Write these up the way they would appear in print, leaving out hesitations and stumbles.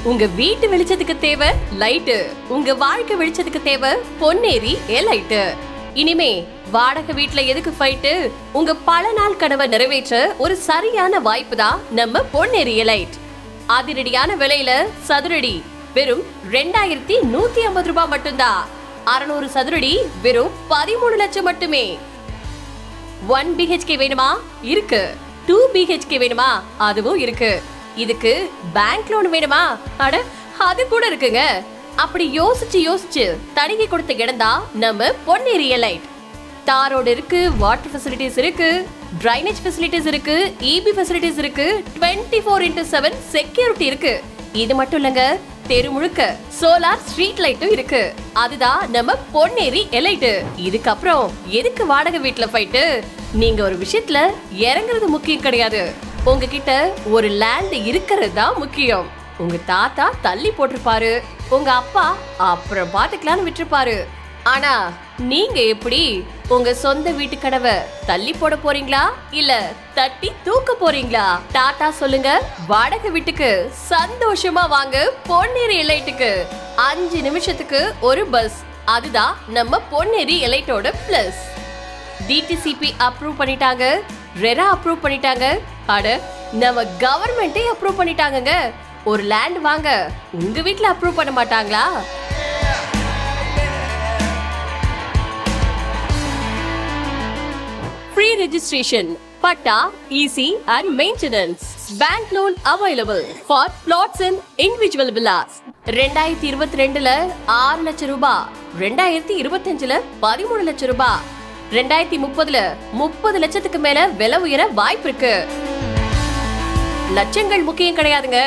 உங்க வீட்டு வெளிச்சத்துக்கு தேவை லைட்டு, உங்க வாழ்க்கை வெளிச்சத்துக்கு தேவை பொன்னேரி எலைட். இனிமே வாடகை வீட்ல எதுக்கு ஃபைட்டு? உங்க பல நாள் கனவை நிறைவேற்ற ஒரு சரியான வாய்ப்பு தான் நம்ம பொன்னேரி எலைட். அதிரடியான விலையில சதுரடி வெறும் 2150 ரூபாய் மட்டும்தான். 600 சதுரடி வெறும் 13 லட்சம் மட்டுமே. 1 BHK வேணுமா? இருக்கு. 2 BHK வேணுமா? அதுவும் இருக்கு. இதுக்கு பேங்க் லோன் வேணுமா? அட அது கூட இருக்குங்க. அப்படி யோசிச்சு தனிகை கொடுத்த இடம் தான் நம்ம பொன்னேரி எலைட். தாரோடு இருக்கு, வாட்டர் ஃபெசிலிட்டிஸ் இருக்கு, டிரைனேஜ் ஃபெசிலிட்டிஸ் இருக்கு, EB ஃபெசிலிட்டிஸ் இருக்கு, 24x7 செக்யூரிட்டி இருக்கு. இது மட்டும் இல்லங்க, தெரு முழுக்க சோலார் ஸ்ட்ரீட் லைட்டும் இருக்கு. அதுதான் நம்ம பொன்னேரி எலைட். இதுக்கப்புறம் எதுக்கு வாடகை வீட்டுல போயிட்டு? நீங்க ஒரு விஷயத்துல இறங்குறது முக்கியம் கிடையாது. உங்ககிட்ட ஒரு லேண்ட் இருக்கிறது தான் முக்கியம். உங்க தாத்தா தள்ளி போட்டிருப்பாரு, உங்க அப்பா அப்புறம் பாத்துக்கலாம்னு விட்டுருப்பாரு. ஆனா நீங்க எப்படி உங்க சொந்த வீட்டு கனவை தள்ளி போட போறீங்களா இல்ல தட்டி தூக்க போறீங்களா? டாடா சொல்லுங்க வாடகை வீட்டுக்கு. சந்தோஷமா வாங்க பொன்னேரி எலைட்டுக்கு. 5 நிமிஷத்துக்கு ஒரு பஸ். அதுதான் நம்ம பொன்னேரி எலைட்டோட பிளஸ். DTCP அப்ரூவ் பண்ணிட்டாங்க, ரெரா அப்ரூவ் பண்ணிட்டாங்க, அட நம்ம கவர்மெண்டே அப்ரூவ் பண்ணிட்டாங்கங்க. ஒரு லேண்ட் வாங்க உங்க வீட்ல அப்ரூவ் பண்ண மாட்டாங்களா? Free registration, patta, EC and maintenance. Bank loan available for plots and individual villas. 2022ல 6 லட்சம் ரூபாய், 2025ல 13 லட்சம் ரூபாய், 2030ல 30 லட்சத்துக்கு மேல விலை உயர வாய்ப்பு இருக்கு. லட்சங்கள் முக்கியம் கிடையாதுங்க,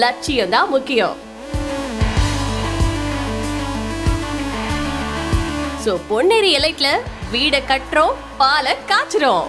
லட்சியம் தான் முக்கியம். சோ பொன்னேரி எலைட்ல வீட கட்டுறோம், பாலை காய்ச்சுறோம்.